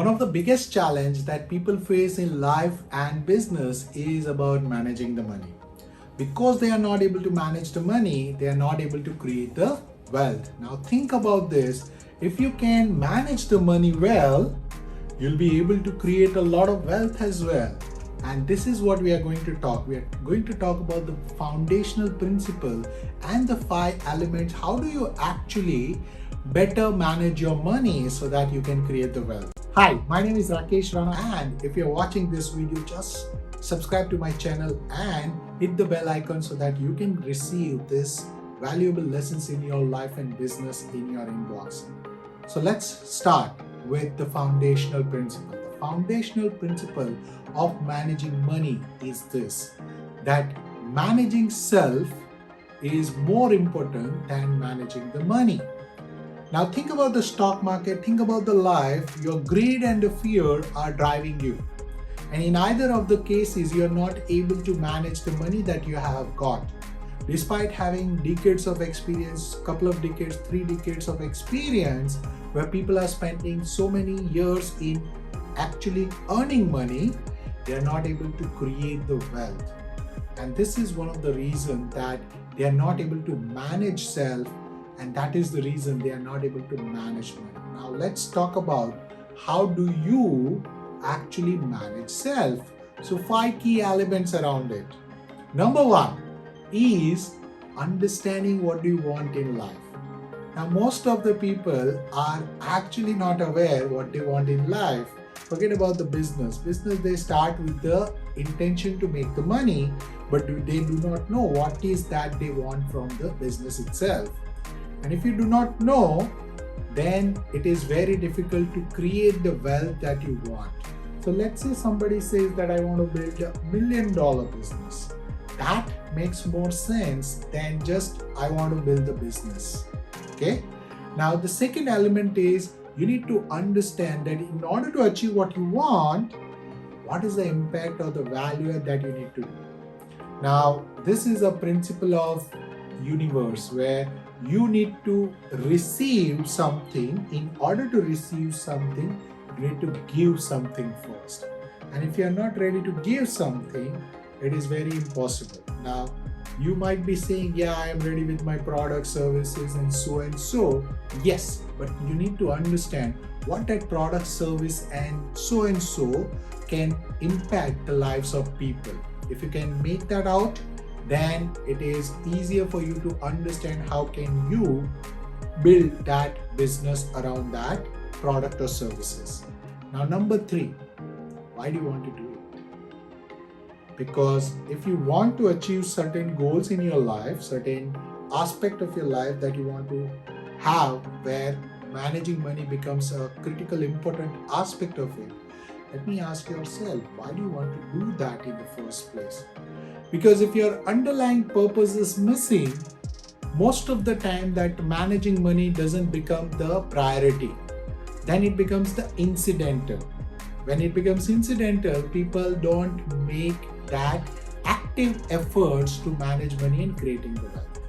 One of the biggest challenge that people face in life and business is about managing the money. Because they are not able to manage the money, they are not able to create the wealth. Now think about this. If you can manage the money well, you'll be able to create a lot of wealth as well. And this is what we are going to talk. We are going to talk about the foundational principle and the 5 elements. How do you actually better manage your money so that you can create the wealth? Hi, my name is Rakesh Rana, and if you're watching this video, just subscribe to my channel and hit the bell icon so that you can receive this valuable lessons in your life and business in your inbox. So let's start with the foundational principle. The foundational principle of managing money is this, that managing self is more important than managing the money. Now think about the stock market, think about the life. Your greed and the fear are driving you. And in either of the cases, you're not able to manage the money that you have got. Despite having decades of experience, couple of decades, 3 decades of experience, where people are spending so many years in actually earning money, they are not able to create the wealth. And this is one of the reasons that they are not able to manage self, and that is the reason they are not able to manage money. Now let's talk about how do you actually manage self. So 5 key elements around it. Number 1 is understanding what you want in life. Now most of the people are actually not aware what they want in life. Forget about the business. They start with the intention to make the money, but they do not know what is that they want from the business itself. And if you do not know, then it is very difficult to create the wealth that you want. So let's say somebody says that I want to build $1 million business. That makes more sense than just I want to build the business. Okay. Now the second element is you need to understand that in order to achieve what you want, what is the impact or the value that you need to do. Now this is a principle of universe where you need to receive something. In order to receive something, you need to give something first. And if you are not ready to give something, it is very impossible. Now, you might be saying, yeah, I am ready with my product, services, and so. Yes, but you need to understand what that product, service, and so can impact the lives of people. If you can make that out, then it is easier for you to understand how can you build that business around that product or services. Now number 3, why do you want to do it? Because if you want to achieve certain goals in your life, certain aspect of your life that you want to have where managing money becomes a critical important aspect of it, let me ask yourself, why do you want to do that in the first place? Because if your underlying purpose is missing, most of the time that managing money doesn't become the priority. Then it becomes the incidental. When it becomes incidental, people don't make that active efforts to manage money and creating the wealth.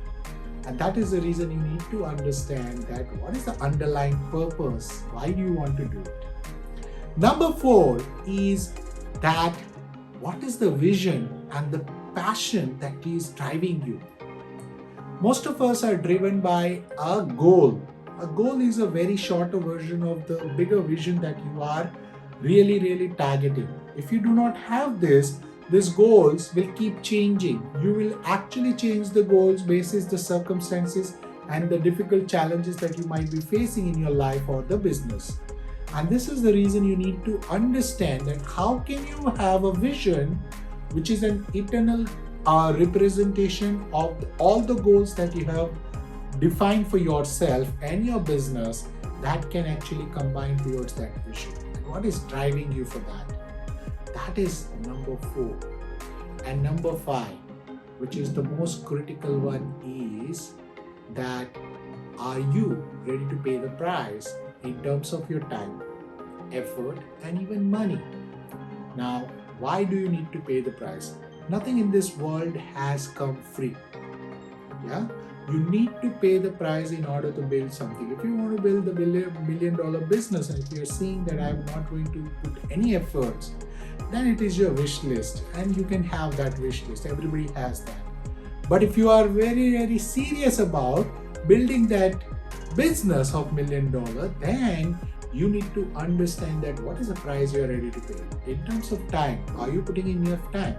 And that is the reason you need to understand that what is the underlying purpose? Why do you want to do it? Number 4 is that what is the vision and the passion that is driving you. Most of us are driven by a goal. A goal is a very shorter version of the bigger vision that you are really targeting. If you do not have this, these goals will keep changing. You will actually change the goals basis the circumstances and the difficult challenges that you might be facing in your life or the business. And this is the reason you need to understand that how can you have a vision which is an eternal representation of all the goals that you have defined for yourself and your business that can actually combine towards that vision. And what is driving you for that? That is number 4. And number 5, which is the most critical one, is that are you ready to pay the price in terms of your time, effort, and even money? Now, why do you need to pay the price? Nothing in this world has come free. Yeah, You need to pay the price in order to build something. If you want to build the million dollar business, and if you're seeing that I'm not going to put any efforts, then it is your wish list, and you can have that wish list. Everybody has that. But if you are very serious about building that business of $1 million, then you need to understand that what is the price you are ready to pay. In terms of time, are you putting in enough time?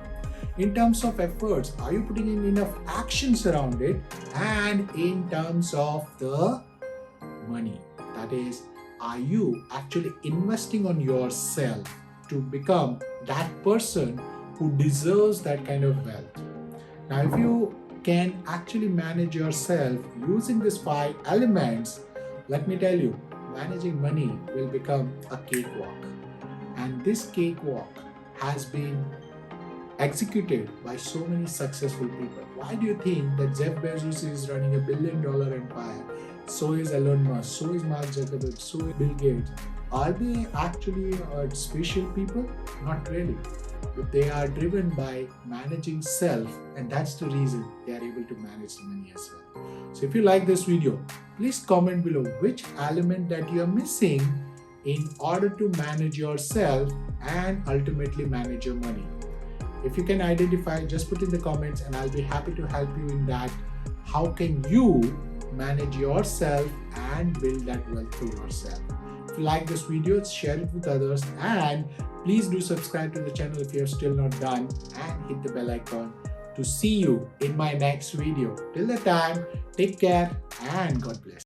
In terms of efforts, are you putting in enough actions around it? And in terms of the money, that is, are you actually investing on yourself to become that person who deserves that kind of wealth? Now, if you can actually manage yourself using these 5 elements, let me tell you, managing money will become a cakewalk. And this cakewalk has been executed by so many successful people. Why do you think that Jeff Bezos is running $1 billion empire? So is Elon Musk, so is Mark Zuckerberg, so is Bill Gates. Are they actually special people? Not really. But they are driven by managing self, and that's the reason they are able to manage the money as well. So if you like this video, please comment below which element that you are missing in order to manage yourself and ultimately manage your money. If you can identify, just put in the comments and I'll be happy to help you in that. How can you manage yourself and build that wealth for yourself? If you like this video, share it with others, and please do subscribe to the channel if you have still not done, and hit the bell icon to see you in my next video. Till the time, take care and God bless.